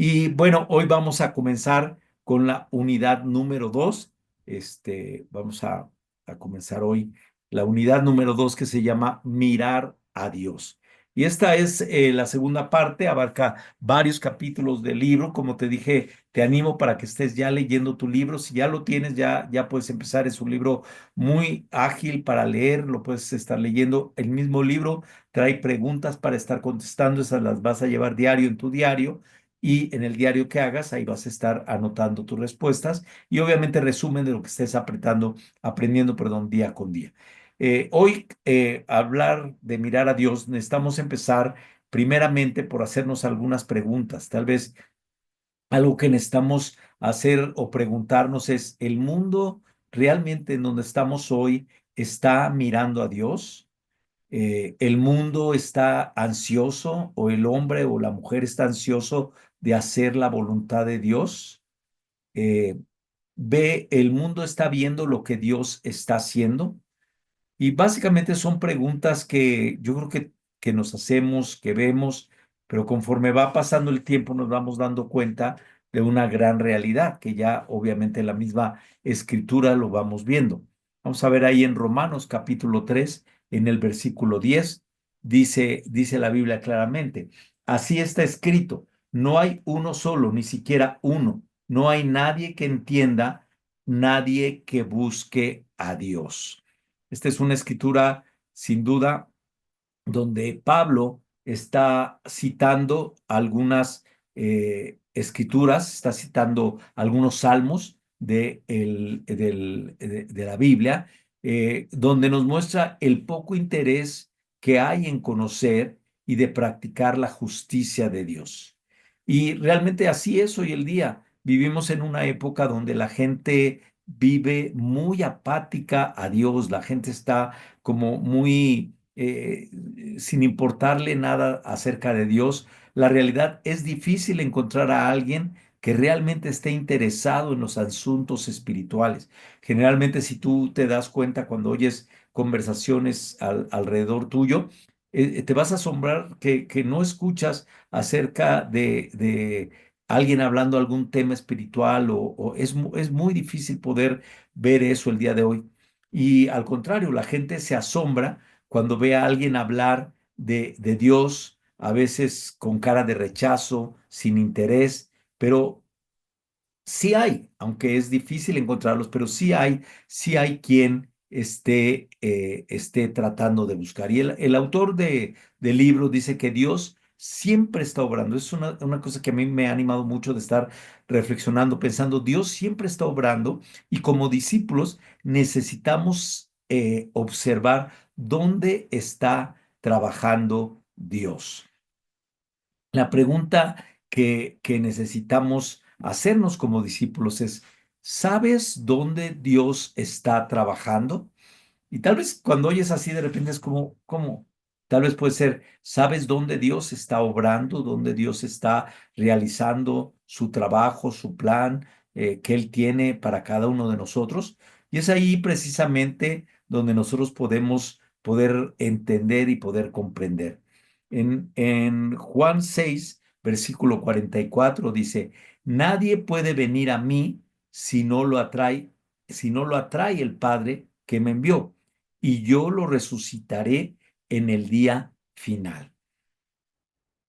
Y bueno, hoy vamos a comenzar con la unidad número 2. Vamos a comenzar hoy la unidad número 2 que se llama Mirar a Dios. Y esta es la segunda parte, abarca varios capítulos del libro. Como te dije, te animo para que estés ya leyendo tu libro. Si ya lo tienes, ya puedes empezar. Es un libro muy ágil para leer, lo puedes estar leyendo. El mismo libro trae preguntas para estar contestando, esas las vas a llevar diario en tu diario y en el diario que hagas, ahí vas a estar anotando tus respuestas y obviamente resumen de lo que estés aprendiendo, perdón, día con día. Hoy, hablar de mirar a Dios, necesitamos empezar primeramente por hacernos algunas preguntas. Tal vez algo que necesitamos hacer o preguntarnos es, ¿el mundo realmente en donde estamos hoy está mirando a Dios? ¿El mundo está ansioso o el hombre o la mujer está ansioso de hacer la voluntad de Dios? Eh, ¿El mundo está viendo lo que Dios está haciendo? Y básicamente son preguntas que yo creo que nos hacemos, que vemos, pero conforme va pasando el tiempo nos vamos dando cuenta de una gran realidad, que ya obviamente en la misma escritura lo vamos viendo. Vamos a ver ahí en Romanos capítulo 3 en el versículo 10 dice la Biblia claramente, así está escrito, no hay uno solo, ni siquiera uno, no hay nadie que entienda, nadie que busque a Dios. Esta es una escritura, sin duda, donde Pablo está citando algunas escrituras, está citando algunos salmos de la Biblia, donde nos muestra el poco interés que hay en conocer y de practicar la justicia de Dios. Y realmente así es hoy el día. Vivimos en una época donde la gente vive muy apática a Dios, la gente está como muy sin importarle nada acerca de Dios. La realidad es difícil encontrar a alguien que realmente esté interesado en los asuntos espirituales. Generalmente, si tú te das cuenta cuando oyes conversaciones alrededor tuyo, te vas a asombrar que no escuchas acerca de alguien hablando algún tema espiritual o es muy difícil poder ver eso el día de hoy. Y al contrario, la gente se asombra cuando ve a alguien hablar de Dios, a veces con cara de rechazo, sin interés, pero sí hay, aunque es difícil encontrarlos, pero sí hay quien esté tratando de buscar. Y el autor del libro dice que Dios siempre está obrando. Es una cosa que a mí me ha animado mucho de estar reflexionando, pensando, Dios siempre está obrando y como discípulos necesitamos observar dónde está trabajando Dios. La pregunta que necesitamos hacernos como discípulos es, ¿sabes dónde Dios está trabajando? Y tal vez cuando oyes así de repente es como, ¿cómo? Tal vez puede ser, ¿sabes dónde Dios está obrando, dónde Dios está realizando su trabajo, su plan que Él tiene para cada uno de nosotros? Y es ahí precisamente donde nosotros podemos poder entender y poder comprender. En Juan 6 versículo 44 dice, nadie puede venir a mí si no lo atrae, si no lo atrae el Padre que me envió y yo lo resucitaré en el día final.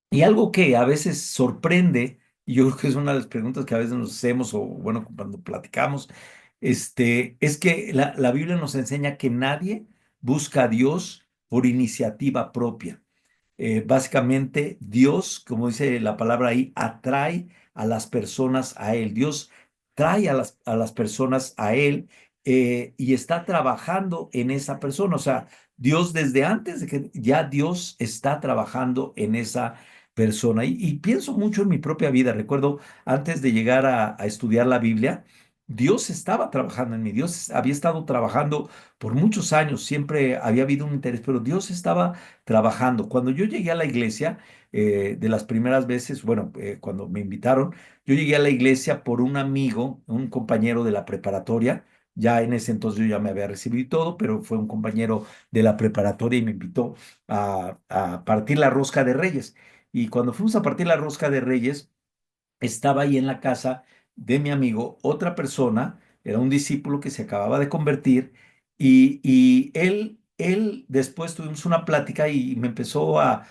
Y algo que a veces sorprende, y yo creo que es una de las preguntas que a veces nos hacemos, o bueno, cuando platicamos, es que la Biblia nos enseña que nadie busca a Dios por iniciativa propia. Básicamente, Dios, como dice la palabra ahí, atrae a las personas a Él. Dios trae a las personas a Él y está trabajando en esa persona. O sea, Dios desde antes de que ya Dios está trabajando en esa persona. Y pienso mucho en mi propia vida. Recuerdo antes de llegar a estudiar la Biblia, Dios estaba trabajando en mí. Dios había estado trabajando por muchos años. Siempre había habido un interés, pero Dios estaba trabajando. Cuando yo llegué a la iglesia, de las primeras veces, bueno, cuando me invitaron, yo llegué a la iglesia por un amigo, un compañero de la preparatoria. Ya en ese entonces yo ya me había recibido y todo, pero fue un compañero de la preparatoria y me invitó a partir la rosca de Reyes. Y cuando fuimos a partir la rosca de Reyes, estaba ahí en la casa de mi amigo otra persona, era un discípulo que se acababa de convertir y él después tuvimos una plática y me empezó a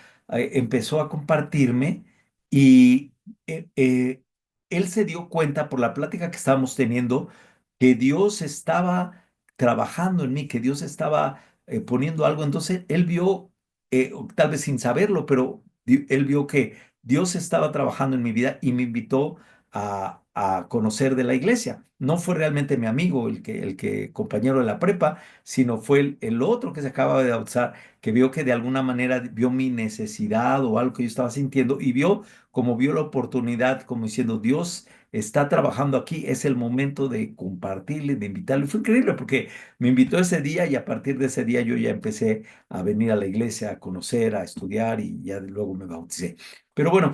compartirme y eh, eh, él se dio cuenta por la plática que estábamos teniendo que Dios estaba trabajando en mí, que Dios estaba poniendo algo. Entonces él vio, tal vez sin saberlo, pero él vio que Dios estaba trabajando en mi vida y me invitó a conocer de la iglesia. No fue realmente mi amigo, el que compañero de la prepa, sino fue el otro que se acaba de bautizar, que vio que de alguna manera vio mi necesidad o algo que yo estaba sintiendo y vio la oportunidad, como diciendo, Dios está trabajando aquí, es el momento de compartirle, de invitarle. Fue increíble porque me invitó ese día y a partir de ese día yo ya empecé a venir a la iglesia, a conocer, a estudiar y ya luego me bauticé. Pero bueno,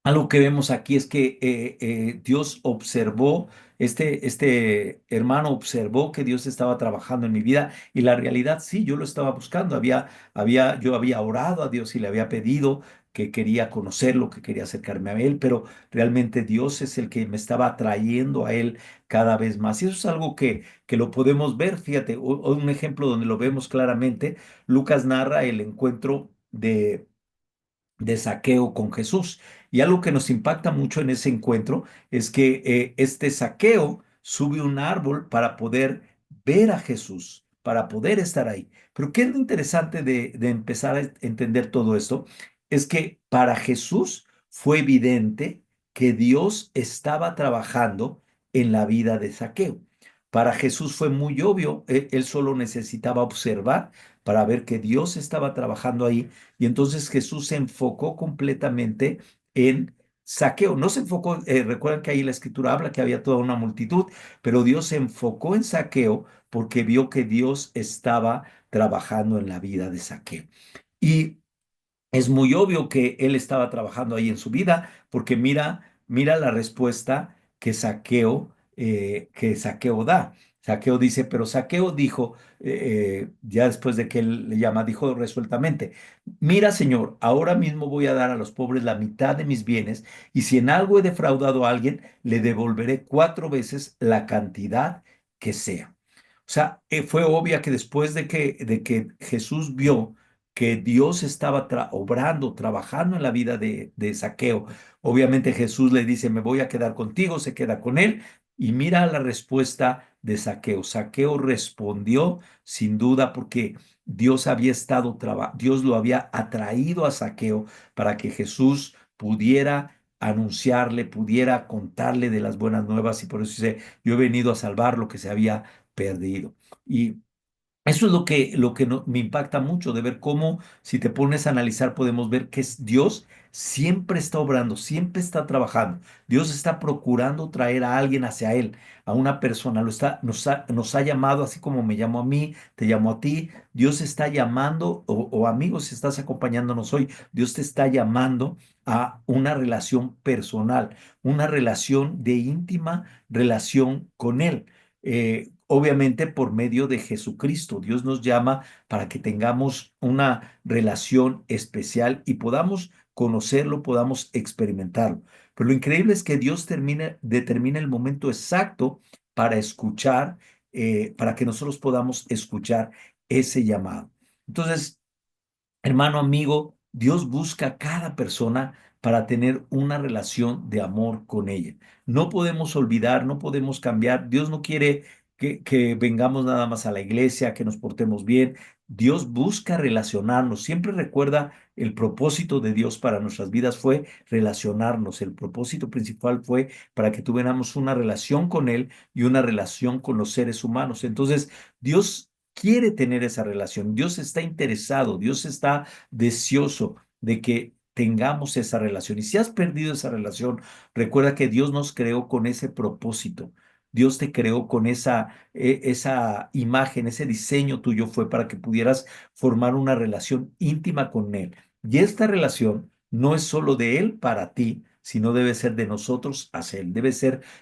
algo que vemos aquí es que Dios observó, este hermano observó que Dios estaba trabajando en mi vida y la realidad sí, yo lo estaba buscando, yo había orado a Dios y le había pedido que quería conocerlo, que quería acercarme a Él, pero realmente Dios es el que me estaba atrayendo a Él cada vez más. Y eso es algo que lo podemos ver, fíjate, un ejemplo donde lo vemos claramente, Lucas narra el encuentro de Zaqueo con Jesús. Y algo que nos impacta mucho en ese encuentro es que este Zaqueo sube un árbol para poder ver a Jesús, para poder estar ahí. Pero qué es lo interesante de empezar a entender todo esto, es que para Jesús fue evidente que Dios estaba trabajando en la vida de Zaqueo. Para Jesús fue muy obvio, él solo necesitaba observar para ver que Dios estaba trabajando ahí y entonces Jesús se enfocó completamente en Zaqueo. No se enfocó, recuerdan que ahí la escritura habla que había toda una multitud, pero Dios se enfocó en Zaqueo porque vio que Dios estaba trabajando en la vida de Zaqueo. Y es muy obvio que él estaba trabajando ahí en su vida, porque mira la respuesta que Saqueo da. Saqueo dice, pero Saqueo dijo, ya después de que él le llama, dijo resueltamente, mira, Señor, ahora mismo voy a dar a los pobres la mitad de mis bienes, y si en algo he defraudado a alguien, le devolveré 4 veces la cantidad que sea. O sea, fue obvia que después de que Jesús vio que Dios estaba obrando, trabajando en la vida de Zaqueo. Obviamente Jesús le dice, me voy a quedar contigo, se queda con él y mira la respuesta de Zaqueo. Zaqueo respondió sin duda porque Dios lo había atraído a Zaqueo para que Jesús pudiera anunciarle, pudiera contarle de las buenas nuevas y por eso dice, yo he venido a salvar lo que se había perdido. Y eso es lo que me impacta mucho de ver cómo, si te pones a analizar, podemos ver que Dios siempre está obrando, siempre está trabajando. Dios está procurando traer a alguien hacia Él, a una persona. Nos ha llamado, así como me llamó a mí, te llamó a ti. Dios está llamando, o amigos, si estás acompañándonos hoy, Dios te está llamando a una relación personal, una relación de íntima relación con Él. Obviamente por medio de Jesucristo. Dios nos llama para que tengamos una relación especial y podamos conocerlo, podamos experimentarlo. Pero lo increíble es que Dios determina el momento exacto para escuchar, para que nosotros podamos escuchar ese llamado. Entonces, hermano, amigo, Dios busca a cada persona para tener una relación de amor con ella. No podemos olvidar, no podemos cambiar. Dios no quiere que vengamos nada más a la iglesia, que nos portemos bien. Dios busca relacionarnos. Siempre recuerda el propósito de Dios para nuestras vidas fue relacionarnos. El propósito principal fue para que tuviéramos una relación con Él y una relación con los seres humanos. Entonces, Dios quiere tener esa relación. Dios está interesado, Dios está deseoso de que tengamos esa relación. Y si has perdido esa relación, recuerda que Dios nos creó con ese propósito. Dios te creó con esa imagen, ese diseño tuyo fue para que pudieras formar una relación íntima con Él. Y esta relación no es solo de Él para ti, sino debe ser de nosotros hacia Él.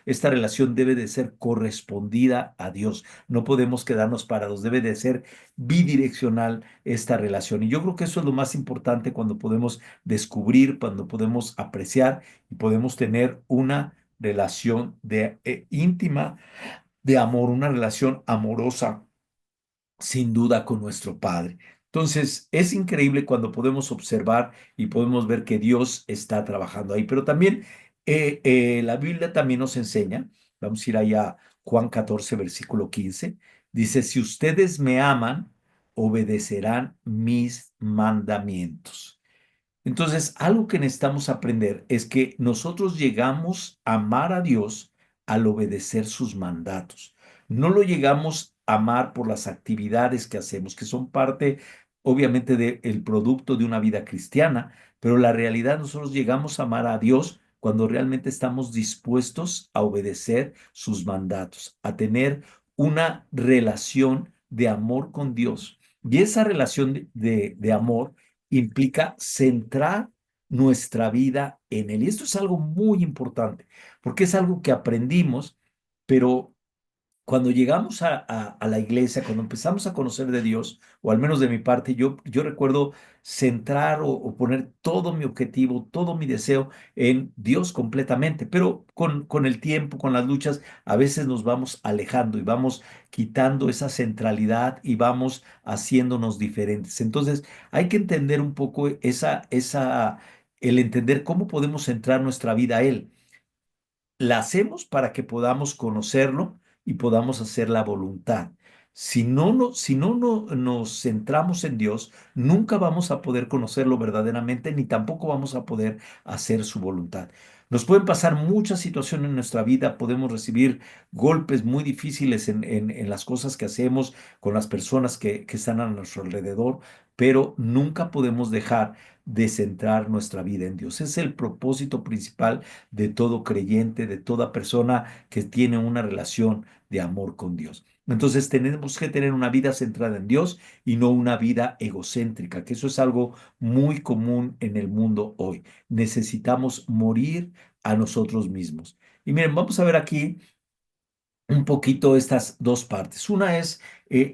Esta relación debe de ser correspondida a Dios. No podemos quedarnos parados, debe de ser bidireccional esta relación. Y yo creo que eso es lo más importante cuando podemos descubrir, cuando podemos apreciar y podemos tener una relación íntima de amor, una relación amorosa sin duda con nuestro Padre. Entonces, es increíble cuando podemos observar y podemos ver que Dios está trabajando ahí, pero también la Biblia también nos enseña, vamos a ir allá a Juan 14, versículo 15, dice, si ustedes me aman, obedecerán mis mandamientos. Entonces, algo que necesitamos aprender es que nosotros llegamos a amar a Dios al obedecer sus mandatos. No lo llegamos a amar por las actividades que hacemos, que son parte, obviamente, del producto de una vida cristiana, pero la realidad nosotros llegamos a amar a Dios cuando realmente estamos dispuestos a obedecer sus mandatos, a tener una relación de amor con Dios. Y esa relación de amor implica centrar nuestra vida en Él. Y esto es algo muy importante, porque es algo que aprendimos, pero cuando llegamos a la iglesia, cuando empezamos a conocer de Dios, o al menos de mi parte, yo recuerdo centrar o poner todo mi objetivo, todo mi deseo en Dios completamente, pero con el tiempo, con las luchas, a veces nos vamos alejando y vamos quitando esa centralidad y vamos haciéndonos diferentes. Entonces, hay que entender un poco el entender cómo podemos centrar nuestra vida a Él. La hacemos para que podamos conocerlo y podamos hacer la voluntad. Si no nos centramos en Dios, nunca vamos a poder conocerlo verdaderamente, ni tampoco vamos a poder hacer su voluntad. Nos pueden pasar muchas situaciones en nuestra vida, podemos recibir golpes muy difíciles en las cosas que hacemos, con las personas que están a nuestro alrededor, pero nunca podemos dejar de centrar nuestra vida en Dios. Es el propósito principal de todo creyente, de toda persona que tiene una relación de amor con Dios. Entonces tenemos que tener una vida centrada en Dios y no una vida egocéntrica, que eso es algo muy común en el mundo hoy. Necesitamos morir a nosotros mismos. Y miren, vamos a ver aquí un poquito estas dos partes. Una es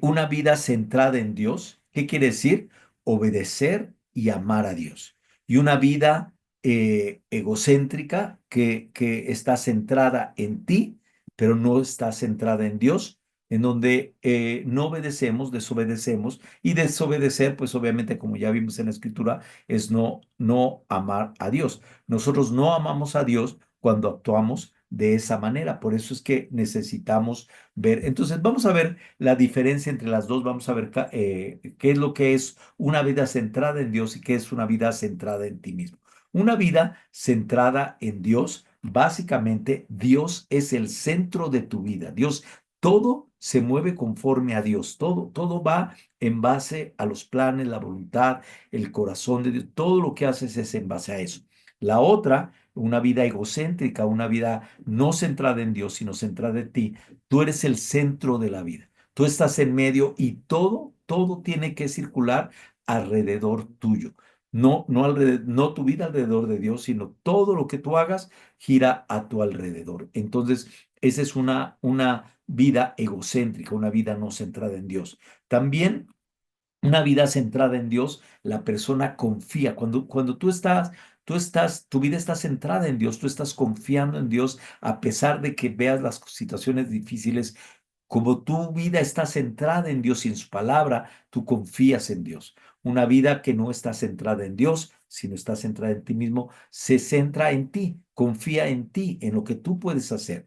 una vida centrada en Dios. ¿Qué quiere decir? Obedecer y amar a Dios. Y una vida egocéntrica que está centrada en ti, pero no está centrada en Dios, en donde no obedecemos, desobedecemos. Y desobedecer, pues obviamente, como ya vimos en la Escritura, es no amar a Dios. Nosotros no amamos a Dios cuando actuamos de esa manera. Por eso es que necesitamos ver. Entonces, vamos a ver la diferencia entre las dos. Vamos a ver qué es lo que es una vida centrada en Dios y qué es una vida centrada en ti mismo. Una vida centrada en Dios, básicamente, Dios es el centro de tu vida. Dios, todo se mueve conforme a Dios. Todo va en base a los planes, la voluntad, el corazón de Dios. Todo lo que haces es en base a eso. La otra, una vida egocéntrica, una vida no centrada en Dios, sino centrada en ti. Tú eres el centro de la vida. Tú estás en medio y todo tiene que circular alrededor tuyo. No tu vida alrededor de Dios, sino todo lo que tú hagas gira a tu alrededor. Entonces, esa es una vida egocéntrica, una vida no centrada en Dios. También una vida centrada en Dios, la persona confía. Cuando tu vida está centrada en Dios, tú estás confiando en Dios a pesar de que veas las situaciones difíciles. Como tu vida está centrada en Dios y en su palabra, tú confías en Dios. Una vida que no está centrada en Dios, sino está centrada en ti mismo, se centra en ti, confía en ti, en lo que tú puedes hacer.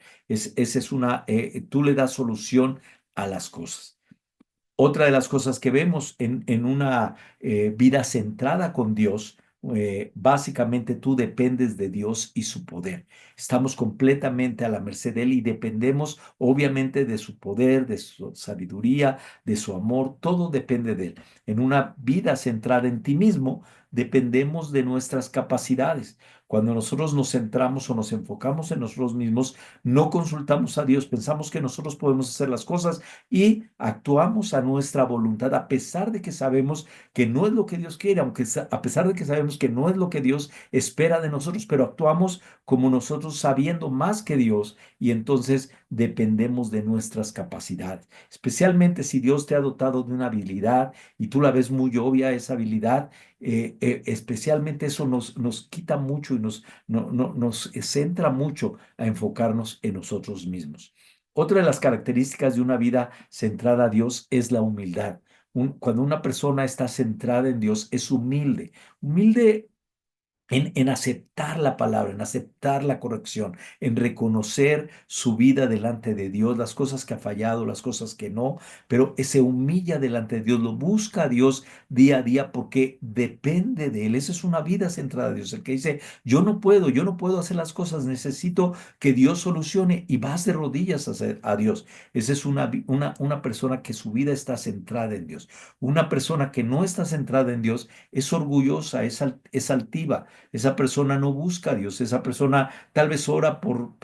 Tú le das solución a las cosas. Otra de las cosas que vemos en una vida centrada con Dios, básicamente tú dependes de Dios y su poder. Estamos completamente a la merced de Él y dependemos obviamente de su poder, de su sabiduría, de su amor, todo depende de Él. En una vida centrada en ti mismo, dependemos de nuestras capacidades. Cuando nosotros nos centramos o nos enfocamos en nosotros mismos, no consultamos a Dios, pensamos que nosotros podemos hacer las cosas y actuamos a nuestra voluntad, a pesar de que sabemos que no es lo que Dios quiere, a pesar de que sabemos que no es lo que Dios espera de nosotros, pero actuamos como nosotros sabiendo más que Dios y entonces dependemos de nuestras capacidades. Especialmente si Dios te ha dotado de una habilidad y tú la ves muy obvia esa habilidad, especialmente eso nos quita mucho y nos centra mucho a enfocarnos en nosotros mismos. Otra de las características de una vida centrada a Dios es la humildad. Cuando una persona está centrada en Dios, es humilde. Humilde en aceptar la palabra, en aceptar la corrección, en reconocer su vida delante de Dios, las cosas que ha fallado, las cosas que no, pero se humilla delante de Dios, lo busca a Dios día a día porque depende de Él. Esa es una vida centrada a Dios. El que dice, yo no puedo hacer las cosas, necesito que Dios solucione y vas de rodillas a Dios. Esa es una persona que su vida está centrada en Dios. Una persona que no está centrada en Dios es orgullosa, es altiva. Esa persona no busca a Dios, esa persona tal vez ora por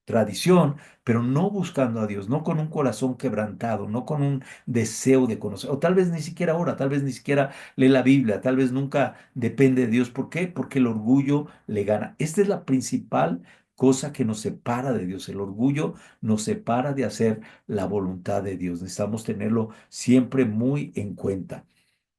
tradición, pero no buscando a Dios, no con un corazón quebrantado, no con un deseo de conocer, o tal vez ni siquiera ora, tal vez ni siquiera lee la Biblia, tal vez nunca depende de Dios. ¿Por qué? Porque el orgullo le gana. Esta es la principal cosa que nos separa de Dios. El orgullo nos separa de hacer la voluntad de Dios. Necesitamos tenerlo siempre muy en cuenta.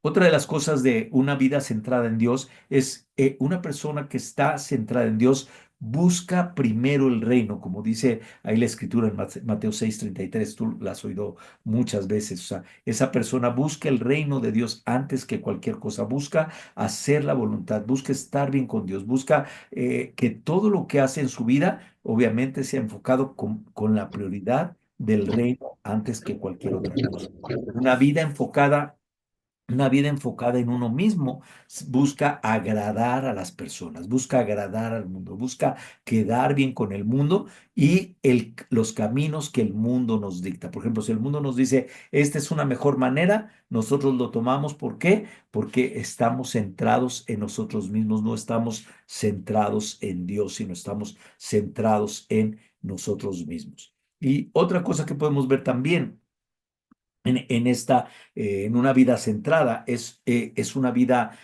Otra de las cosas de una vida centrada en Dios es una persona que está centrada en Dios busca primero el reino, como dice ahí la escritura en Mateo 6:33, tú la has oído muchas veces. O sea, esa persona busca el reino de Dios antes que cualquier cosa, busca hacer la voluntad, busca estar bien con Dios, busca que todo lo que hace en su vida obviamente sea enfocado con la prioridad del reino antes que cualquier otra cosa. Una vida enfocada Una vida enfocada en uno mismo busca agradar a las personas, busca agradar al mundo, busca quedar bien con el mundo y los caminos que el mundo nos dicta. Por ejemplo, si el mundo nos dice, esta es una mejor manera, nosotros lo tomamos. ¿Por qué? Porque estamos centrados en nosotros mismos, no estamos centrados en Dios, sino estamos centrados en nosotros mismos. Y otra cosa que podemos ver también en una vida centrada, es una vida,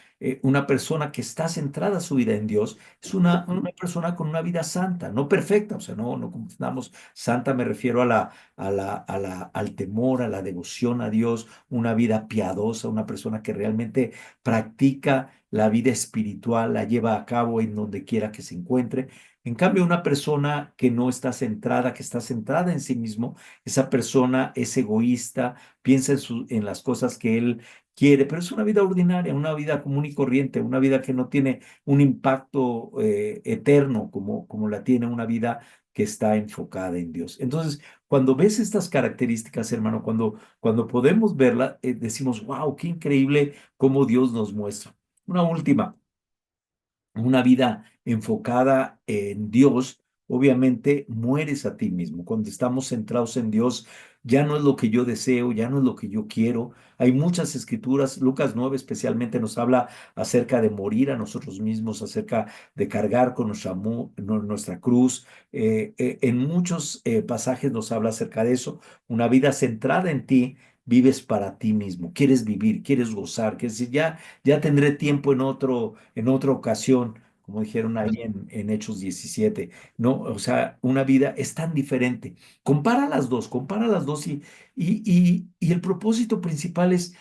una persona que está centrada su vida en Dios, es una persona con una vida santa, no perfecta. O sea, no confundamos, santa me refiero al temor, a la devoción a Dios, una vida piadosa, una persona que realmente practica la vida espiritual, la lleva a cabo en donde quiera que se encuentre. En cambio, una persona que no está centrada, que está centrada en sí mismo, esa persona es egoísta, piensa en las cosas que él quiere, pero es una vida ordinaria, una vida común y corriente, una vida que no tiene un impacto eterno como la tiene una vida que está enfocada en Dios. Entonces, cuando ves estas características, hermano, cuando podemos verla, decimos, wow, qué increíble cómo Dios nos muestra. Una última. Una vida enfocada en Dios, obviamente mueres a ti mismo. Cuando estamos centrados en Dios, ya no es lo que yo deseo, ya no es lo que yo quiero. Hay muchas escrituras, Lucas 9 especialmente nos habla acerca de morir a nosotros mismos, acerca de cargar con nuestra cruz. En muchos pasajes nos habla acerca de eso. Una vida centrada en ti. Vives para ti mismo, quieres vivir, quieres gozar, quieres decir, ya tendré tiempo en otra ocasión, como dijeron ahí en Hechos 17. No, o sea, una vida es tan diferente. Compara las dos y el propósito principal es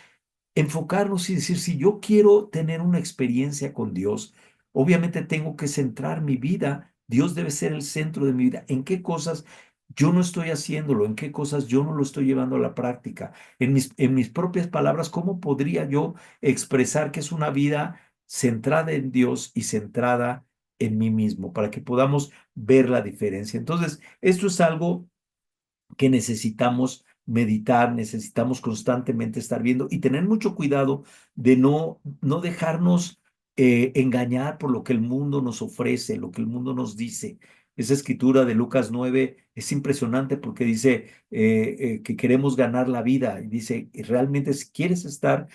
enfocarnos y decir, si yo quiero tener una experiencia con Dios, obviamente tengo que centrar mi vida. Dios debe ser el centro de mi vida. ¿En qué cosas yo no estoy haciéndolo? ¿En qué cosas yo no lo estoy llevando a la práctica? En mis propias palabras, ¿cómo podría yo expresar que es una vida centrada en Dios y centrada en mí mismo para que podamos ver la diferencia? Entonces, esto es algo que necesitamos meditar, necesitamos constantemente estar viendo y tener mucho cuidado de no dejarnos engañar por lo que el mundo nos ofrece, lo que el mundo nos dice. Esa escritura de Lucas 9 es impresionante porque dice que queremos ganar la vida y dice, y realmente si quieres estar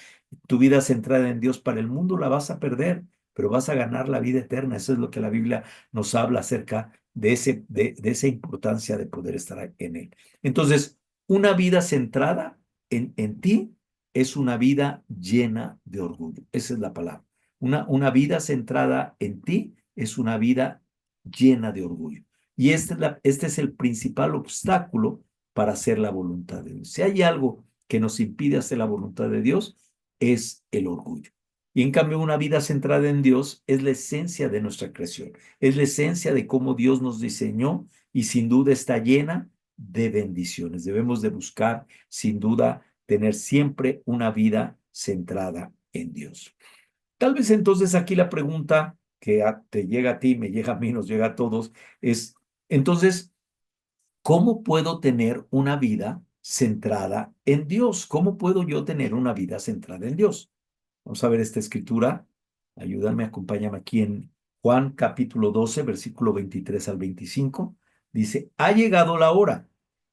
tu vida centrada en Dios, para el mundo la vas a perder, pero vas a ganar la vida eterna. Eso es lo que la Biblia nos habla acerca de esa importancia de poder estar en Él. Entonces, una vida centrada en ti es una vida llena de orgullo. Esa es la palabra. Una vida centrada en ti es una vida llena de orgullo. Y este es el principal obstáculo para hacer la voluntad de Dios. Si hay algo que nos impide hacer la voluntad de Dios, es el orgullo. Y en cambio, una vida centrada en Dios es la esencia de nuestra creación, es la esencia de cómo Dios nos diseñó y sin duda está llena de bendiciones. Debemos de buscar, sin duda, tener siempre una vida centrada en Dios. Tal vez entonces aquí la pregunta que te llega a ti, me llega a mí, nos llega a todos, es, entonces, ¿cómo puedo tener una vida centrada en Dios? ¿Cómo puedo yo tener una vida centrada en Dios? Vamos a ver esta escritura. Ayúdame, acompáñame aquí en Juan capítulo 12, versículo 23 al 25. Dice, ha llegado la hora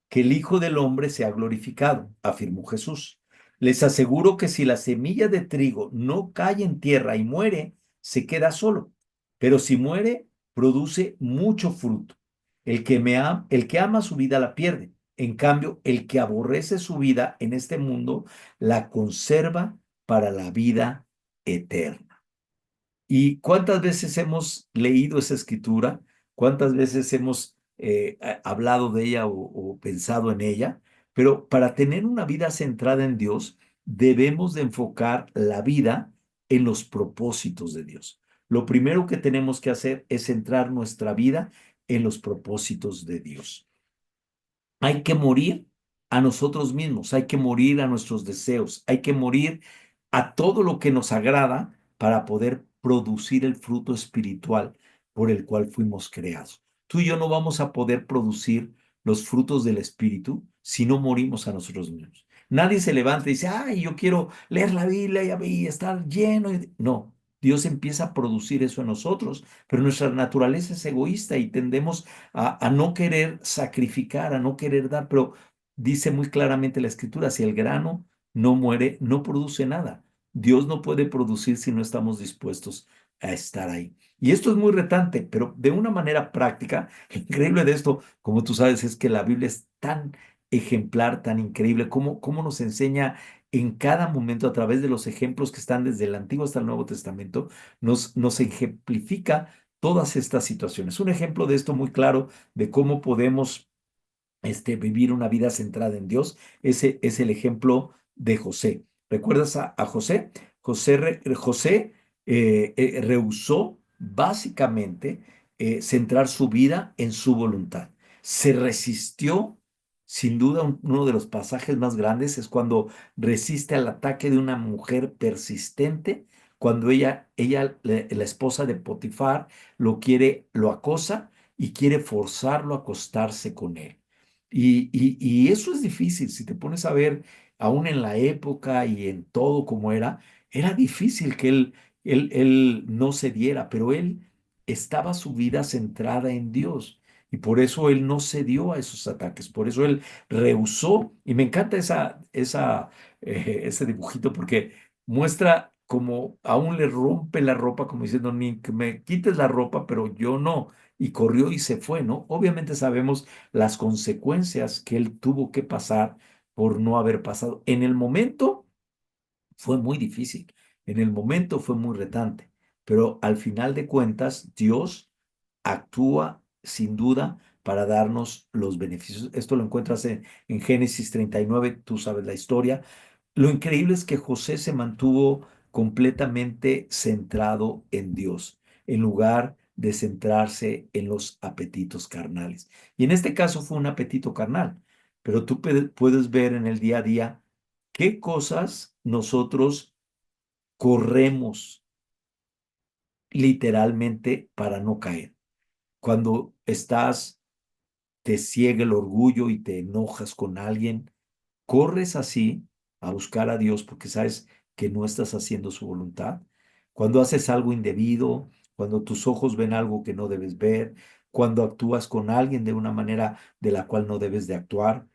que el Hijo del Hombre sea glorificado, afirmó Jesús. Les aseguro que si la semilla de trigo no cae en tierra y muere, se queda solo. Pero si muere, produce mucho fruto. El que ama su vida la pierde. En cambio, el que aborrece su vida en este mundo la conserva para la vida eterna. ¿Y cuántas veces hemos leído esa escritura? ¿Cuántas veces hemos hablado de ella o pensado en ella? Pero para tener una vida centrada en Dios, debemos de enfocar la vida en los propósitos de Dios. Lo primero que tenemos que hacer es centrar nuestra vida en los propósitos de Dios. Hay que morir a nosotros mismos, hay que morir a nuestros deseos, hay que morir a todo lo que nos agrada para poder producir el fruto espiritual por el cual fuimos creados. Tú y yo no vamos a poder producir los frutos del Espíritu si no morimos a nosotros mismos. Nadie se levanta y dice, ay, yo quiero leer la Biblia y estar lleno. No, Dios empieza a producir eso en nosotros, pero nuestra naturaleza es egoísta y tendemos a no querer sacrificar, a no querer dar, pero dice muy claramente la escritura, si el grano no muere, no produce nada. Dios no puede producir si no estamos dispuestos a estar ahí. Y esto es muy retante, pero de una manera práctica, lo increíble de esto, como tú sabes, es que la Biblia es tan ejemplar, tan increíble, cómo nos enseña en cada momento a través de los ejemplos que están desde el Antiguo hasta el Nuevo Testamento, nos ejemplifica todas estas situaciones. Un ejemplo de esto muy claro de cómo podemos vivir una vida centrada en Dios, ese es el ejemplo de José. ¿Recuerdas a José? José rehusó básicamente centrar su vida en su voluntad. Se resistió, sin duda, uno de los pasajes más grandes es cuando resiste al ataque de una mujer persistente, cuando la esposa de Potifar, lo acosa y quiere forzarlo a acostarse con él. Y eso es difícil, si te pones a ver, aún en la época y en todo como era difícil que él no cediera, pero él estaba su vida centrada en Dios. Y por eso él no cedió a esos ataques, por eso él rehusó. Y me encanta ese dibujito porque muestra como aún le rompe la ropa, como diciendo, ni que me quites la ropa, pero yo no. Y corrió y se fue, ¿no? Obviamente sabemos las consecuencias que él tuvo que pasar por no haber pasado. En el momento fue muy difícil, en el momento fue muy retante, pero al final de cuentas Dios actúa sin duda para darnos los beneficios. Esto lo encuentras en Génesis 39, tú sabes la historia. Lo increíble es que José se mantuvo completamente centrado en Dios, en lugar de centrarse en los apetitos carnales. Y en este caso fue un apetito carnal, pero tú puedes ver en el día a día qué cosas nosotros corremos literalmente para no caer. Cuando te ciega el orgullo y te enojas con alguien, corres así a buscar a Dios porque sabes que no estás haciendo su voluntad. Cuando haces algo indebido, cuando tus ojos ven algo que no debes ver, cuando actúas con alguien de una manera de la cual no debes de actuar,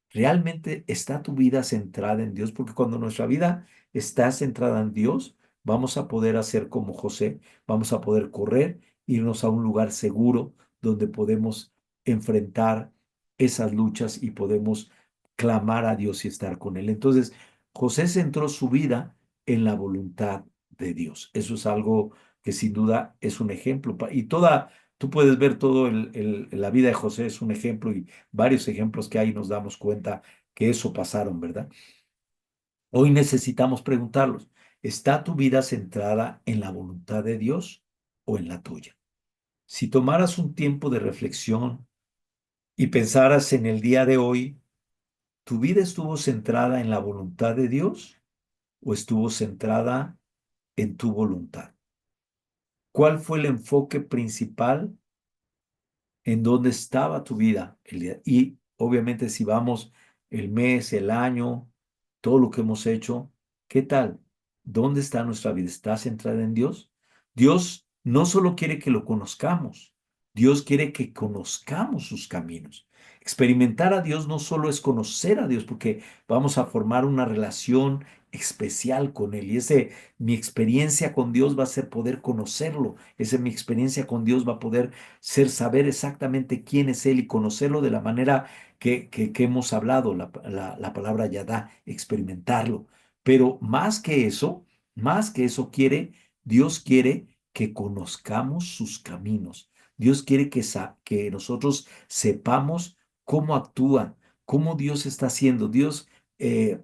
¿realmente está tu vida centrada en Dios? Porque cuando nuestra vida está centrada en Dios, vamos a poder hacer como José, vamos a poder correr, irnos a un lugar seguro donde podemos enfrentar esas luchas y podemos clamar a Dios y estar con Él. Entonces, José centró su vida en la voluntad de Dios. Eso es algo que sin duda es un ejemplo. Y tú puedes ver todo la vida de José es un ejemplo y varios ejemplos que hay nos damos cuenta que eso pasaron, ¿verdad? Hoy necesitamos preguntarlos, ¿está tu vida centrada en la voluntad de Dios o en la tuya? Si tomaras un tiempo de reflexión y pensaras en el día de hoy, ¿tu vida estuvo centrada en la voluntad de Dios o estuvo centrada en tu voluntad? ¿Cuál fue el enfoque principal en dónde estaba tu vida el día? Y obviamente si vamos el mes, el año, todo lo que hemos hecho, ¿qué tal? ¿Dónde está nuestra vida? ¿Está centrada en Dios? Dios no solo quiere que lo conozcamos, Dios quiere que conozcamos sus caminos. Experimentar a Dios no solo es conocer a Dios, porque vamos a formar una relación especial con Él. Y mi experiencia con Dios va a ser poder conocerlo. Mi experiencia con Dios va a poder ser saber exactamente quién es Él y conocerlo de la manera que hemos hablado, la palabra Yadá, experimentarlo. Pero más que eso Dios quiere que conozcamos sus caminos. Dios quiere que nosotros sepamos cómo actúa, cómo Dios está haciendo. Eh,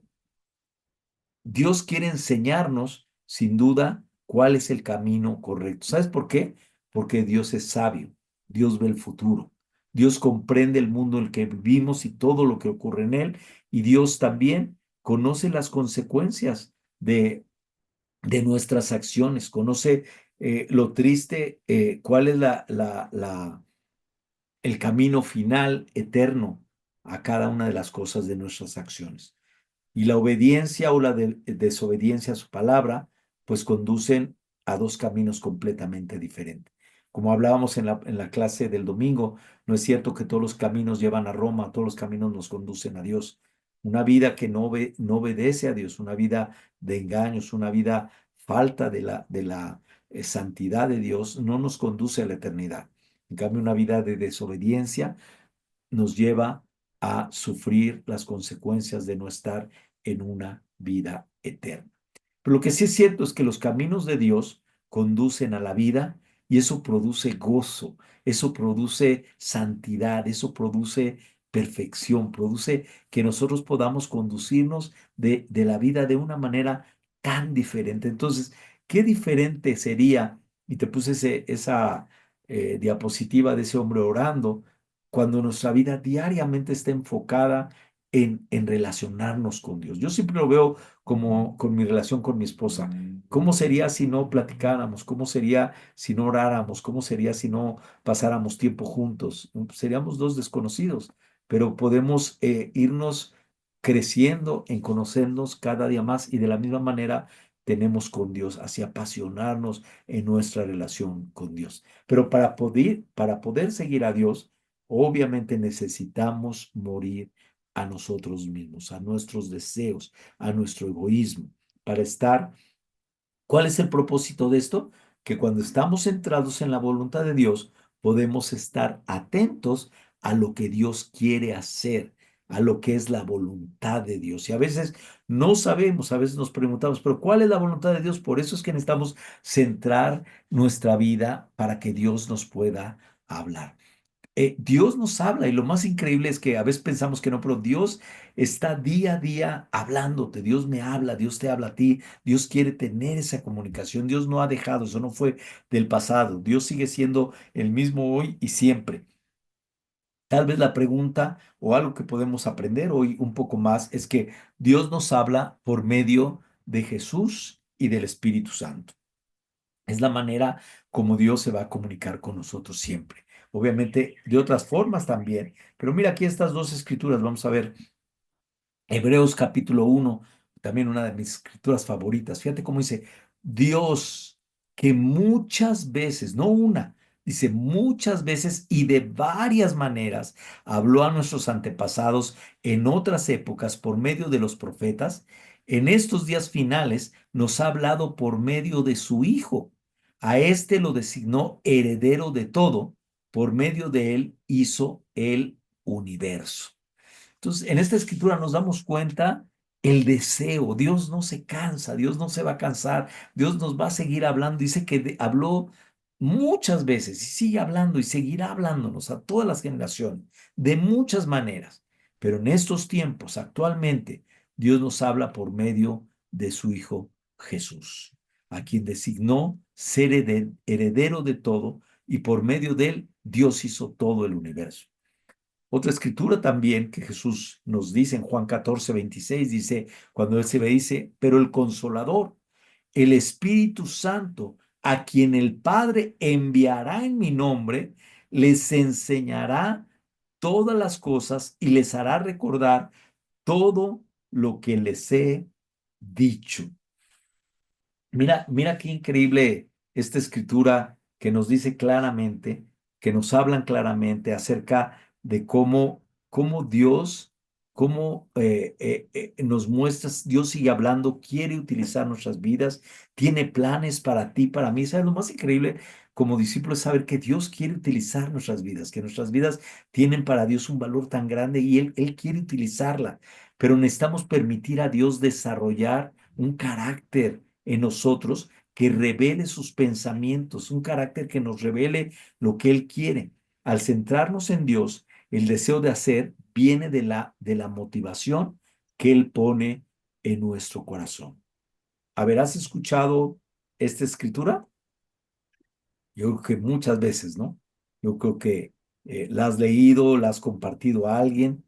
Dios quiere enseñarnos, sin duda, cuál es el camino correcto. ¿Sabes por qué? Porque Dios es sabio, Dios ve el futuro, Dios comprende el mundo en el que vivimos y todo lo que ocurre en él, y Dios también conoce las consecuencias de nuestras acciones, conoce lo triste, cuál es el camino final eterno a cada una de las cosas de nuestras acciones. Y la obediencia o la desobediencia a su palabra, pues conducen a dos caminos completamente diferentes. Como hablábamos en la clase del domingo, no es cierto que todos los caminos llevan a Roma, todos los caminos nos conducen a Dios. Una vida que no obedece a Dios, una vida de engaños, una vida falta de la santidad de Dios, no nos conduce a la eternidad. En cambio, una vida de desobediencia nos lleva a sufrir las consecuencias de no estar en una vida eterna. Pero lo que sí es cierto es que los caminos de Dios conducen a la vida y eso produce gozo, eso produce santidad, eso produce perfección, produce que nosotros podamos conducirnos de la vida de una manera tan diferente. Entonces, ¿qué diferente sería? Y te puse esa diapositiva de ese hombre orando cuando nuestra vida diariamente está enfocada en relacionarnos con Dios. Yo siempre lo veo como con mi relación con mi esposa. ¿Cómo sería si no platicáramos? ¿Cómo sería si no oráramos? ¿Cómo sería si no pasáramos tiempo juntos? Seríamos dos desconocidos, pero podemos irnos creciendo en conocernos cada día más y de la misma manera tenemos con Dios, así apasionarnos en nuestra relación con Dios. Pero para poder seguir a Dios, obviamente necesitamos morir a nosotros mismos, a nuestros deseos, a nuestro egoísmo, para estar. ¿Cuál es el propósito de esto? Que cuando estamos centrados en la voluntad de Dios, podemos estar atentos a lo que Dios quiere hacer, a lo que es la voluntad de Dios. Y a veces no sabemos, a veces nos preguntamos, pero ¿cuál es la voluntad de Dios? Por eso es que necesitamos centrar nuestra vida para que Dios nos pueda hablar. Dios nos habla y lo más increíble es que a veces pensamos que no, pero Dios está día a día hablándote, Dios me habla, Dios te habla a ti, Dios quiere tener esa comunicación, Dios no ha dejado, eso no fue del pasado, Dios sigue siendo el mismo hoy y siempre. Tal vez la pregunta o algo que podemos aprender hoy un poco más es que Dios nos habla por medio de Jesús y del Espíritu Santo. Es la manera como Dios se va a comunicar con nosotros siempre. Obviamente de otras formas también. Pero mira aquí estas dos escrituras. Vamos a ver Hebreos capítulo 1, también una de mis escrituras favoritas. Fíjate cómo dice, Dios que muchas veces, no una, dice muchas veces y de varias maneras habló a nuestros antepasados en otras épocas por medio de los profetas, En estos días finales nos ha hablado por medio de su Hijo. A éste lo designó heredero de todo, por medio de él hizo el universo. Entonces, en esta escritura nos damos cuenta el deseo. Dios no se cansa, Dios no se va a cansar, Dios nos va a seguir hablando. Dice que habló muchas veces y sigue hablando y seguirá hablándonos a todas las generaciones de muchas maneras. Pero en estos tiempos, actualmente, Dios nos habla por medio de su Hijo Jesús, a quien designó ser heredero de todo y por medio de él Dios hizo todo el universo. Otra escritura también que Jesús nos dice en Juan 14:26, dice, cuando él se ve, dice, pero el Consolador, el Espíritu Santo, a quien el Padre enviará en mi nombre, les enseñará todas las cosas y les hará recordar todo lo que les he dicho. Mira qué increíble esta escritura que nos dice claramente, que nos hablan claramente acerca de cómo Dios, nos muestra, Dios sigue hablando, quiere utilizar nuestras vidas, tiene planes para ti, para mí. ¿Sabes? Lo más increíble como discípulo es saber que Dios quiere utilizar nuestras vidas, que nuestras vidas tienen para Dios un valor tan grande y Él quiere utilizarla, pero necesitamos permitir a Dios desarrollar un carácter en nosotros que revele sus pensamientos, un carácter que nos revele lo que Él quiere. Al centrarnos en Dios, el deseo de hacer viene de la motivación que Él pone en nuestro corazón. ¿Habrás escuchado esta escritura? Yo creo que muchas veces, ¿no? Yo creo que la has leído, la has compartido a alguien.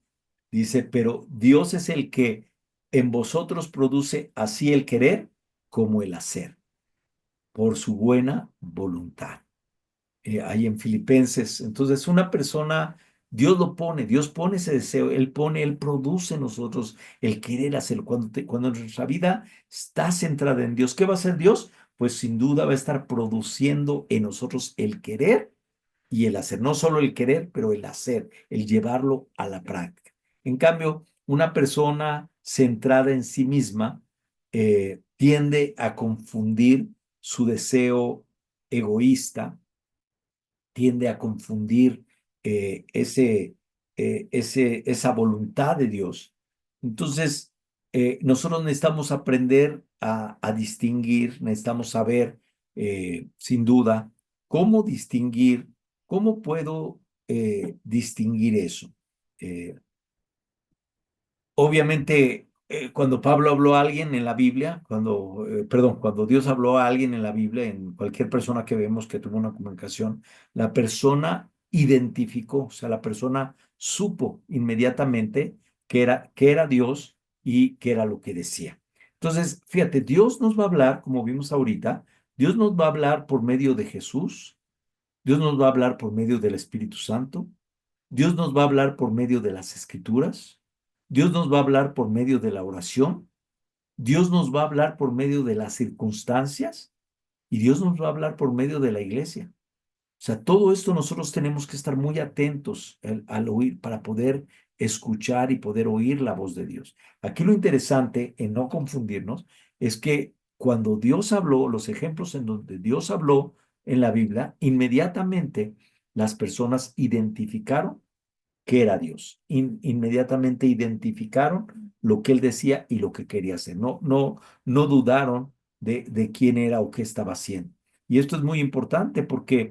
Dice, pero Dios es el que en vosotros produce así el querer como el hacer por su buena voluntad. Ahí en Filipenses. Entonces, una persona, Dios lo pone, Dios pone ese deseo, Él pone, Él produce en nosotros el querer hacerlo. Cuando nuestra vida está centrada en Dios, ¿qué va a hacer Dios? Pues sin duda va a estar produciendo en nosotros el querer y el hacer. No solo el querer, pero el hacer, el llevarlo a la práctica. En cambio, una persona centrada en sí misma tiende a confundir su deseo egoísta, tiende a confundir esa voluntad de Dios. Entonces, nosotros necesitamos aprender a distinguir, necesitamos saber, sin duda, cómo distinguir, cómo puedo distinguir eso. Eh, Obviamente, cuando Pablo habló a alguien en la Biblia, perdón, cuando Dios habló a alguien en la Biblia, en cualquier persona que vemos que tuvo una comunicación, la persona identificó, o sea, la persona supo inmediatamente que era Dios y que era lo que decía. Entonces, fíjate, Dios nos va a hablar, como vimos ahorita, Dios nos va a hablar por medio de Jesús, Dios nos va a hablar por medio del Espíritu Santo, Dios nos va a hablar por medio de las escrituras, Dios nos va a hablar por medio de la oración, Dios nos va a hablar por medio de las circunstancias y Dios nos va a hablar por medio de la iglesia. O sea, todo esto nosotros tenemos que estar muy atentos al oír para poder escuchar y poder oír la voz de Dios. Aquí lo interesante en no confundirnos es que cuando Dios habló, los ejemplos en donde Dios habló en la Biblia, inmediatamente las personas identificaron que era Dios. Inmediatamente identificaron lo que él decía y lo que quería hacer. No dudaron de quién era o qué estaba haciendo. Y esto es muy importante porque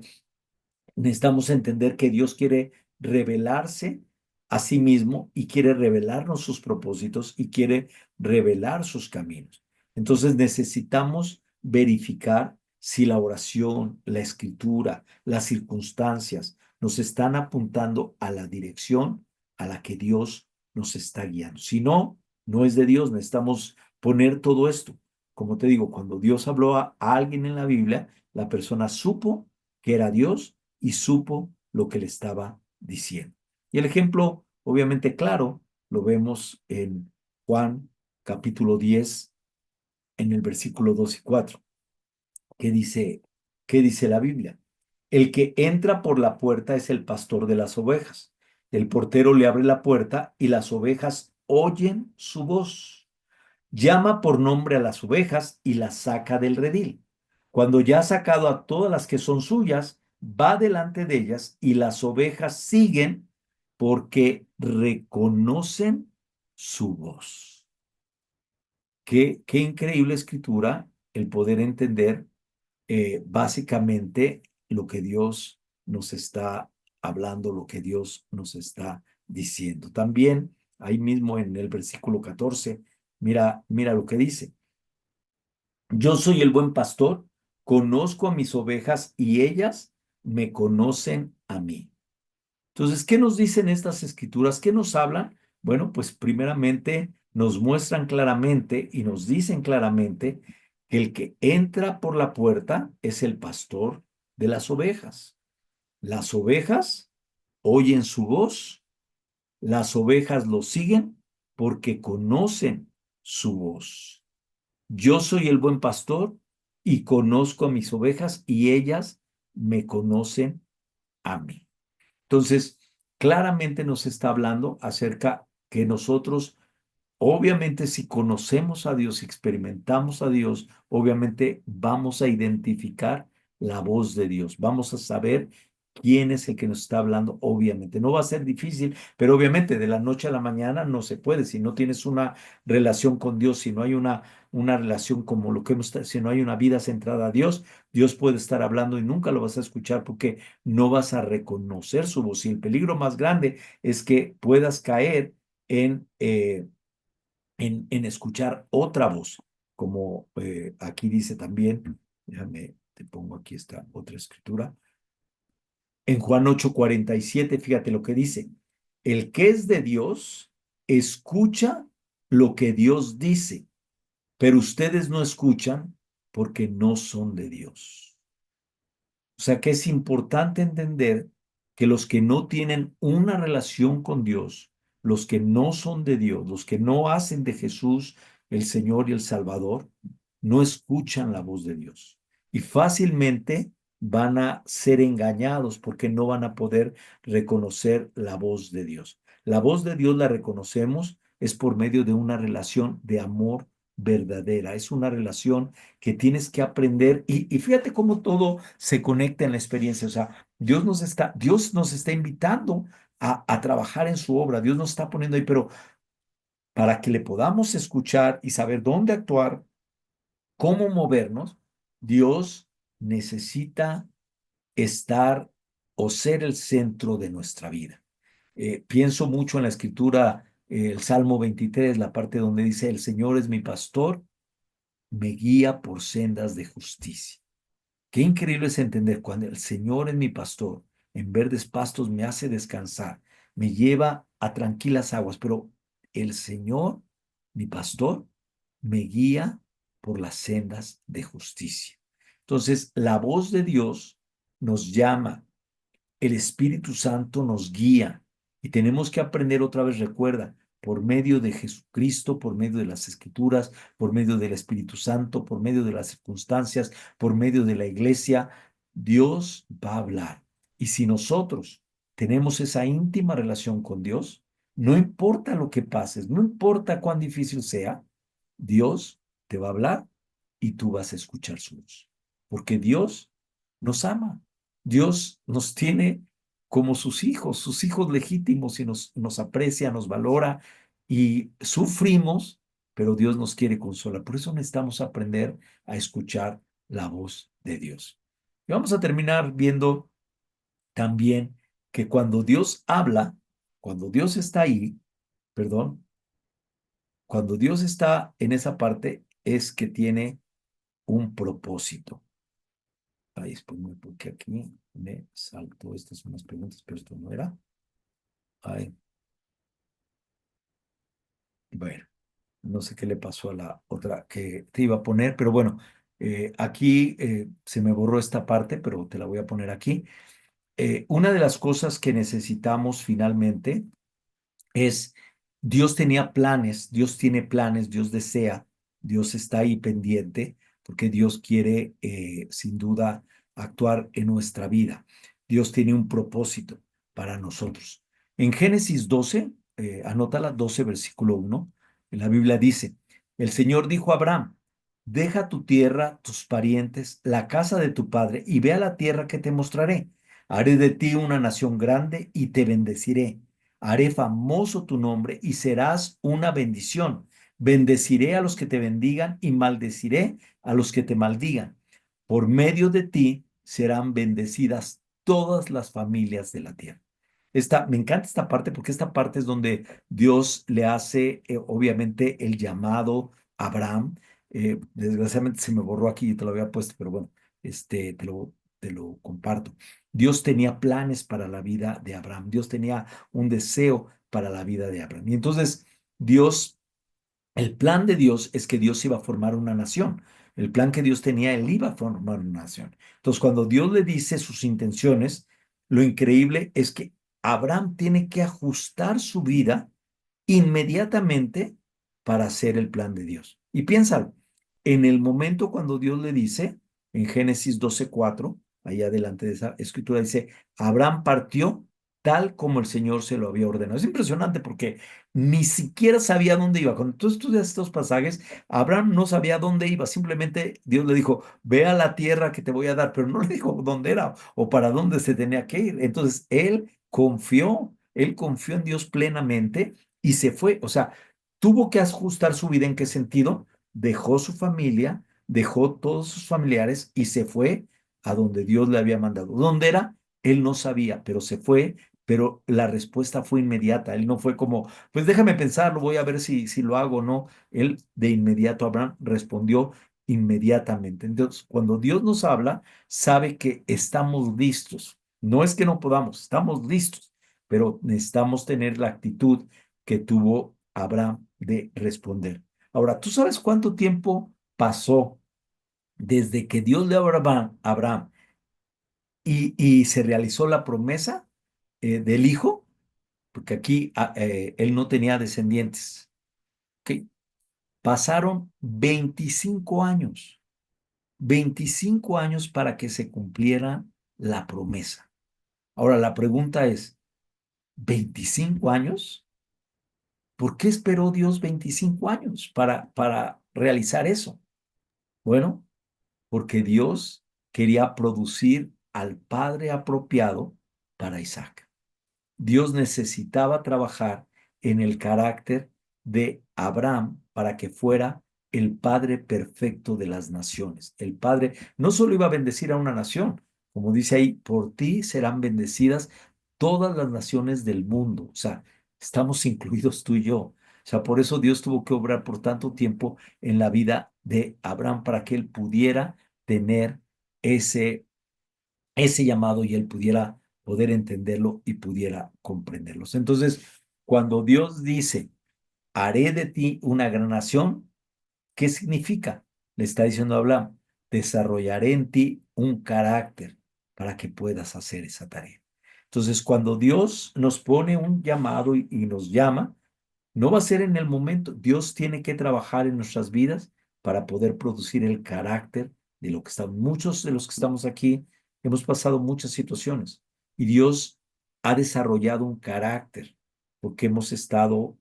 necesitamos entender que Dios quiere revelarse a sí mismo y quiere revelarnos sus propósitos y quiere revelar sus caminos. Entonces necesitamos verificar si la oración, la escritura, las circunstancias nos están apuntando a la dirección a la que Dios nos está guiando. Si no, no es de Dios. Necesitamos poner todo esto. Como te digo, cuando Dios habló a alguien en la Biblia, la persona supo que era Dios y supo lo que le estaba diciendo. Y el ejemplo, obviamente claro, lo vemos en Juan capítulo 10, en el versículo 2 y 4, que dice, ¿qué dice la Biblia? El que entra por la puerta es el pastor de las ovejas. El portero le abre la puerta y las ovejas oyen su voz. Llama por nombre a las ovejas y las saca del redil. Cuando ya ha sacado a todas las que son suyas, va delante de ellas y las ovejas siguen porque reconocen su voz. Qué increíble escritura el poder entender básicamente lo que Dios nos está hablando, lo que Dios nos está diciendo. También ahí mismo en el versículo 14, mira lo que dice. Yo soy el buen pastor, conozco a mis ovejas y ellas me conocen a mí. Entonces, ¿qué nos dicen estas escrituras? ¿Qué nos hablan? Bueno, pues primeramente nos muestran claramente y nos dicen claramente que el que entra por la puerta es el pastor de las ovejas. Las ovejas oyen su voz, las ovejas lo siguen porque conocen su voz. Yo soy el buen pastor y conozco a mis ovejas y ellas me conocen a mí. Entonces, claramente nos está hablando acerca que nosotros, obviamente, si conocemos a Dios, si experimentamos a Dios, obviamente vamos a identificar la voz de Dios. Vamos a saber quién es el que nos está hablando, obviamente. No va a ser difícil, pero obviamente de la noche a la mañana no se puede. Si no tienes una relación con Dios, si no hay una relación como lo que si no hay una vida centrada a Dios, Dios puede estar hablando y nunca lo vas a escuchar porque no vas a reconocer su voz. Y el peligro más grande es que puedas caer en escuchar otra voz, como aquí dice también, déjame, te pongo aquí esta otra escritura, en Juan 8:47, fíjate lo que dice, el que es de Dios, escucha lo que Dios dice, pero ustedes no escuchan porque no son de Dios. O sea que es importante entender que los que no tienen una relación con Dios, los que no son de Dios, los que no hacen de Jesús el Señor y el Salvador, no escuchan la voz de Dios. Y fácilmente van a ser engañados porque no van a poder reconocer la voz de Dios. La voz de Dios la reconocemos es por medio de una relación de amor verdadera. Es una relación que tienes que aprender y fíjate cómo todo se conecta en la experiencia. O sea, Dios nos está invitando a trabajar en su obra. Dios nos está poniendo ahí, pero para que le podamos escuchar y saber dónde actuar, cómo movernos, Dios necesita estar o ser el centro de nuestra vida. Pienso mucho en la escritura, el Salmo 23, la parte donde dice, el Señor es mi pastor, me guía por sendas de justicia. Qué increíble es entender cuando el Señor es mi pastor, en verdes pastos me hace descansar, me lleva a tranquilas aguas, pero el Señor, mi pastor, me guía por las sendas de justicia. Entonces, la voz de Dios nos llama, el Espíritu Santo nos guía y tenemos que aprender otra vez, recuerda, por medio de Jesucristo, por medio de las Escrituras, por medio del Espíritu Santo, por medio de las circunstancias, por medio de la iglesia, Dios va a hablar. Y si nosotros tenemos esa íntima relación con Dios, no importa lo que pases, no importa cuán difícil sea, Dios te va a hablar y tú vas a escuchar su voz. Porque Dios nos ama. Dios nos tiene como sus hijos legítimos y nos aprecia, nos valora y sufrimos, pero Dios nos quiere consolar. Por eso necesitamos aprender a escuchar la voz de Dios. Y vamos a terminar viendo también que cuando Dios habla, cuando Dios está ahí, perdón, cuando Dios está en esa parte, es que tiene un propósito. Ahí después porque aquí me saltó. Estas son las preguntas, pero esto no era. Ay, bueno, no sé qué le pasó a la otra que te iba a poner, pero bueno, aquí se me borró esta parte, pero te la voy a poner aquí. Una de las cosas que necesitamos finalmente es, Dios tenía planes, Dios tiene planes, Dios desea, Dios está ahí pendiente, porque Dios quiere, sin duda, actuar en nuestra vida. Dios tiene un propósito para nosotros. En Génesis 12, anótala, 12, versículo 1, en la Biblia dice, El Señor dijo a Abraham, deja tu tierra, tus parientes, la casa de tu padre, y ve a la tierra que te mostraré. Haré de ti una nación grande y te bendeciré. Haré famoso tu nombre y serás una bendición. Bendeciré a los que te bendigan y maldeciré a los que te maldigan. Por medio de ti serán bendecidas todas las familias de la tierra. Me encanta esta parte porque esta parte es donde Dios le hace, obviamente, el llamado a Abraham. Desgraciadamente se me borró aquí y te lo había puesto, pero bueno, te lo comparto. Dios tenía planes para la vida de Abraham. Dios tenía un deseo para la vida de Abraham. Y entonces, Dios el plan de Dios es que Dios iba a formar una nación. El plan que Dios tenía, Él iba a formar una nación. Entonces, cuando Dios le dice sus intenciones, lo increíble es que Abraham tiene que ajustar su vida inmediatamente para hacer el plan de Dios. Y piénsalo, en el momento cuando Dios le dice, en Génesis 12:4, ahí adelante de esa escritura dice, Abraham partió tal como el Señor se lo había ordenado. Es impresionante porque ni siquiera sabía dónde iba. Cuando tú estudias estos pasajes, Abraham no sabía dónde iba, simplemente Dios le dijo, ve a la tierra que te voy a dar, pero no le dijo dónde era o para dónde se tenía que ir. Entonces, él confió en Dios plenamente y se fue. O sea, tuvo que ajustar su vida. ¿En qué sentido? Dejó su familia, dejó todos sus familiares y se fue a donde Dios le había mandado. ¿Dónde era? Él no sabía, pero se fue, pero la respuesta fue inmediata. Él no fue como, pues déjame pensarlo, voy a ver si lo hago o no. Él de inmediato, Abraham respondió inmediatamente. Entonces, cuando Dios nos habla, sabe que estamos listos. No es que no podamos, estamos listos, pero necesitamos tener la actitud que tuvo Abraham de responder. Ahora, ¿tú sabes cuánto tiempo pasó desde que Dios le habló a Abraham y se realizó la promesa del hijo? Porque aquí él no tenía descendientes. ¿Ok? Pasaron 25 años, 25 años para que se cumpliera la promesa. Ahora, la pregunta es, ¿25 años? ¿Por qué esperó Dios 25 años para realizar eso? Bueno, porque Dios quería producir al padre apropiado para Isaac. Dios necesitaba trabajar en el carácter de Abraham para que fuera el padre perfecto de las naciones. El padre no solo iba a bendecir a una nación, como dice ahí, por ti serán bendecidas todas las naciones del mundo. O sea, estamos incluidos tú y yo. O sea, por eso Dios tuvo que obrar por tanto tiempo en la vida de Abraham para que él pudiera tener ese llamado y él pudiera poder entenderlo y pudiera comprenderlos. Entonces, cuando Dios dice, haré de ti una gran nación, ¿qué significa? Le está diciendo a Abraham, desarrollaré en ti un carácter para que puedas hacer esa tarea. Entonces, cuando Dios nos pone un llamado y nos llama, no va a ser en el momento. Dios tiene que trabajar en nuestras vidas para poder producir el carácter de lo que estamos. Muchos de los que estamos aquí hemos pasado muchas situaciones y Dios ha desarrollado un carácter porque hemos estado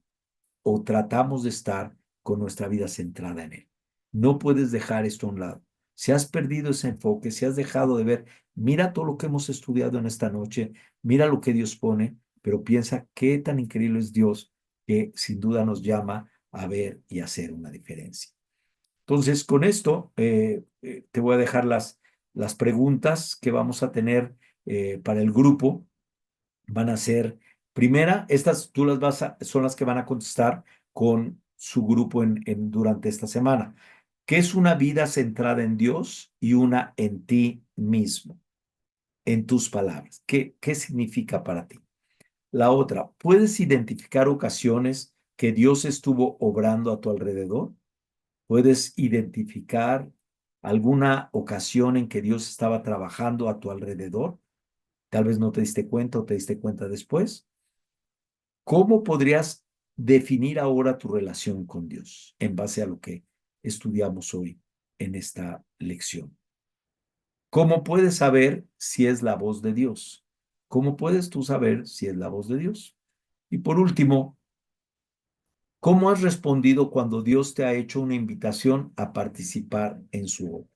o tratamos de estar con nuestra vida centrada en Él. No puedes dejar esto a un lado. Si has perdido ese enfoque, si has dejado de ver, mira todo lo que hemos estudiado en esta noche, mira lo que Dios pone, pero piensa qué tan increíble es Dios que sin duda nos llama a ver y hacer una diferencia. Entonces, con esto te voy a dejar las preguntas que vamos a tener para el grupo. Van a ser, primera, estas tú son las que van a contestar con su grupo durante esta semana. ¿Qué es una vida centrada en Dios y una en ti mismo? En tus palabras. ¿Qué significa para ti? La otra, ¿puedes identificar ocasiones que Dios estuvo obrando a tu alrededor? ¿Puedes identificar alguna ocasión en que Dios estaba trabajando a tu alrededor? Tal vez no te diste cuenta o te diste cuenta después. ¿Cómo podrías definir ahora tu relación con Dios en base a lo que estudiamos hoy en esta lección? ¿Cómo puedes saber si es la voz de Dios? ¿Cómo puedes tú saber si es la voz de Dios? Y por último, ¿Cómo has respondido cuando Dios te ha hecho una invitación a participar en su obra?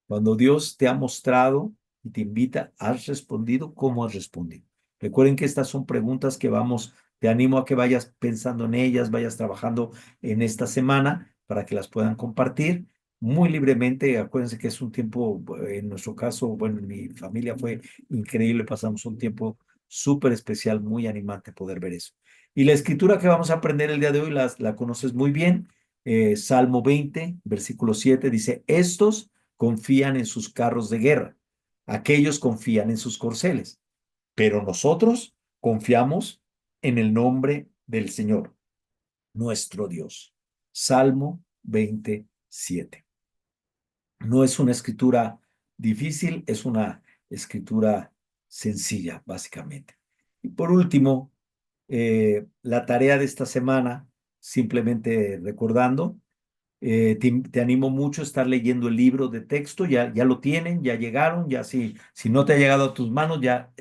Cuando Dios te ha mostrado y te invita, ¿has respondido? ¿Cómo has respondido? Recuerden que estas son preguntas que te animo a que vayas pensando en ellas, vayas trabajando en esta semana para que las puedan compartir muy libremente. Acuérdense que es un tiempo, en nuestro caso, bueno, en mi familia fue increíble, pasamos un tiempo súper especial, muy animante poder ver eso. Y la escritura que vamos a aprender el día de hoy la conoces muy bien. Salmo 20, versículo 7 dice, estos confían en sus carros de guerra, aquellos confían en sus corceles, pero nosotros confiamos en el nombre del Señor, nuestro Dios. Salmo 27. No es una escritura difícil, es una escritura sencilla, básicamente. Y por último, la tarea de esta semana, simplemente recordando, te animo mucho a estar leyendo el libro de texto, ya lo tienen, ya llegaron, ya si no te ha llegado a tus manos, ya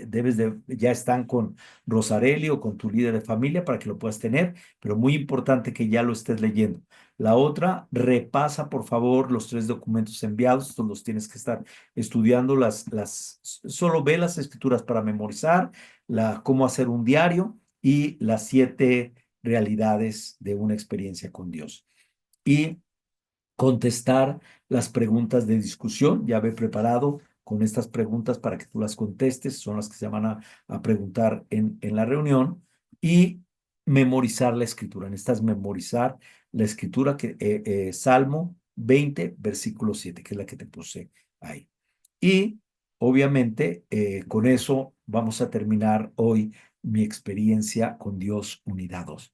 están con Rosareli o con tu líder de familia para que lo puedas tener, pero muy importante que ya lo estés leyendo. La otra, repasa por favor los 3 documentos enviados, estos los tienes que estar estudiando, solo ve las escrituras para memorizar, cómo hacer un diario y las 7 realidades de una experiencia con Dios. Y contestar las preguntas de discusión. Ya ve preparado con estas preguntas para que tú las contestes, son las que se van a preguntar en la reunión, y memorizar la escritura. Necesitas memorizar la escritura, Salmo 20, versículo 7, que es la que te puse ahí. Y obviamente con eso vamos a terminar hoy mi experiencia con Dios Unidad 2.